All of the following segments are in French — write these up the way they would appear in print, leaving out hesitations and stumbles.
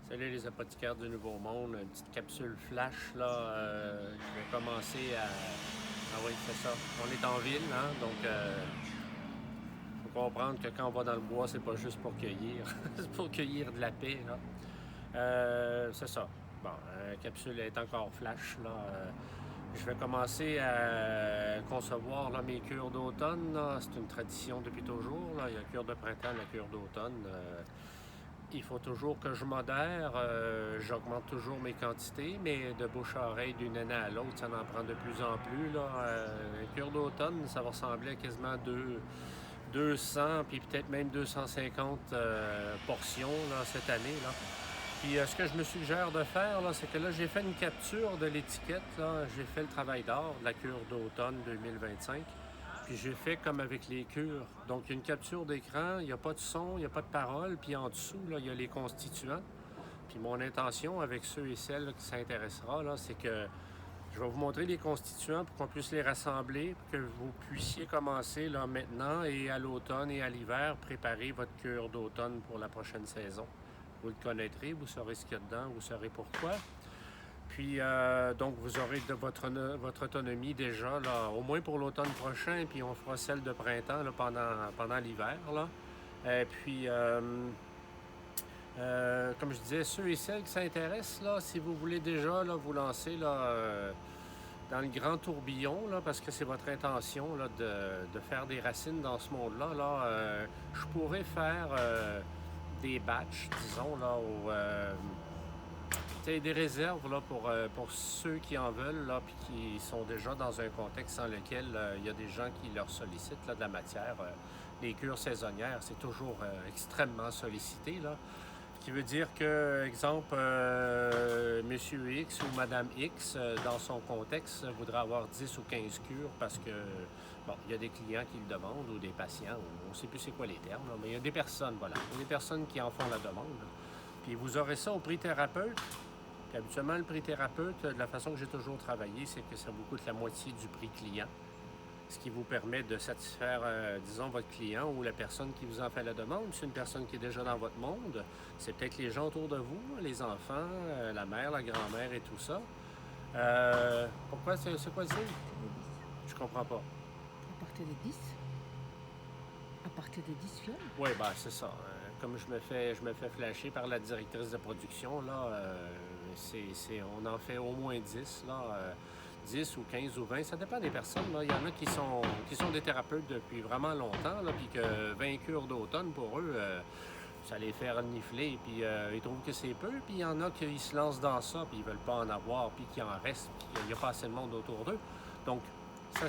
Salut les apothicaires du Nouveau Monde, une petite capsule flash là. Je vais commencer à. Ah oui, c'est ça. On est en ville, hein, donc faut comprendre que quand on va dans le bois, c'est pas juste pour cueillir, c'est pour cueillir de la paix là. C'est ça. Bon, la capsule est encore flash là. Je vais commencer à concevoir là, mes cures d'automne. C'est une tradition depuis toujours. Là. Il y a la cure de printemps, la cure d'automne. Il faut toujours que je modère. J'augmente toujours mes quantités, mais de bouche à oreille, d'une année à l'autre, ça en prend de plus en plus. Là. Une cure d'automne, ça va ressembler à quasiment 200, puis peut-être même 250 portions là, cette année. Là. Puis ce que je me suggère de faire, là, c'est que là, j'ai fait une capture de l'étiquette. Là. J'ai fait le travail d'art de la cure d'automne 2025. Puis j'ai fait comme avec les cures. Donc, il y a une capture d'écran, il n'y a pas de son, il n'y a pas de parole. Puis en dessous, là, il y a les constituants. Puis mon intention avec ceux et celles là, qui s'intéressera, là, c'est que je vais vous montrer les constituants pour qu'on puisse les rassembler, pour que vous puissiez commencer là, maintenant et à l'automne et à l'hiver, préparer votre cure d'automne pour la prochaine saison. Vous le connaîtrez, vous saurez ce qu'il y a dedans, vous saurez pourquoi. Puis, donc, vous aurez de votre autonomie déjà, là, au moins pour l'automne prochain, puis on fera celle de printemps là, pendant l'hiver. Là. Et puis, comme je disais, ceux et celles qui s'intéressent, là, si vous voulez déjà là, vous lancer là, dans le grand tourbillon, là, parce que c'est votre intention là, de faire des racines dans ce monde-là, là, je pourrais faire des batchs, disons, là, des réserves là, pour ceux qui en veulent, là, puis qui sont déjà dans un contexte dans lequel il y a des gens qui leur sollicitent là, de la matière. Les cures saisonnières, c'est toujours extrêmement sollicité. Là. Ce qui veut dire que, exemple, Monsieur X ou Madame X, dans son contexte, voudrait avoir 10 ou 15 cures parce que, bon, il y a des clients qui le demandent ou des patients, ou on ne sait plus c'est quoi les termes, là, mais il y a des personnes, voilà. Il y a des personnes qui en font la demande. Là. Puis vous aurez ça au prix thérapeute. Puis habituellement, le prix thérapeute, de la façon que j'ai toujours travaillé, c'est que ça vous coûte la moitié du prix client. Ce qui vous permet de satisfaire, disons, votre client ou la personne qui vous en fait la demande. C'est une personne qui est déjà dans votre monde. C'est peut-être les gens autour de vous, les enfants, la mère, la grand-mère et tout ça. Pourquoi? C'est quoi le signe? Je comprends pas. À partir de 10? À partir de 10 films? Oui, ben c'est ça. Comme je me fais flasher par la directrice de production, là, on en fait au moins 10, là, 10 ou 15 ou 20, ça dépend des personnes. Là. Il y en a qui sont des thérapeutes depuis vraiment longtemps, là, puis que 20 cures d'automne, pour eux, ça les fait renifler, puis ils trouvent que c'est peu, puis il y en a qui se lancent dans ça, puis ils veulent pas en avoir, puis qui en reste, puis il n'y a pas assez de monde autour d'eux. Donc, ça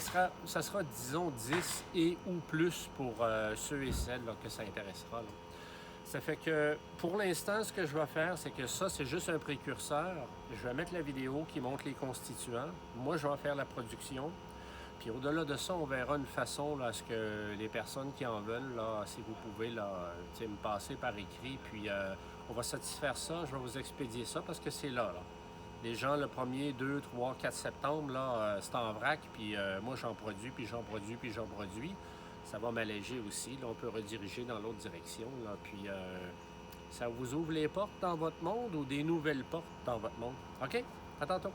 sera, disons, 10 et ou plus pour ceux et celles là, que ça intéressera. Là. Ça fait que, pour l'instant, ce que je vais faire, c'est que ça, c'est juste un précurseur. Je vais mettre la vidéo qui montre les constituants. Moi, je vais faire la production. Puis au-delà de ça, on verra une façon là, à ce que les personnes qui en veulent, là, si vous pouvez là, me passer par écrit, puis on va satisfaire ça. Je vais vous expédier ça parce que c'est là. Les gens, le 1er, 2, 3, 4 septembre, là, c'est en vrac, puis moi, j'en produis, puis j'en produis, puis j'en produis. Ça va m'alléger aussi. Là, on peut rediriger dans l'autre direction. Là, puis ça vous ouvre les portes dans votre monde ou des nouvelles portes dans votre monde. OK? À tantôt.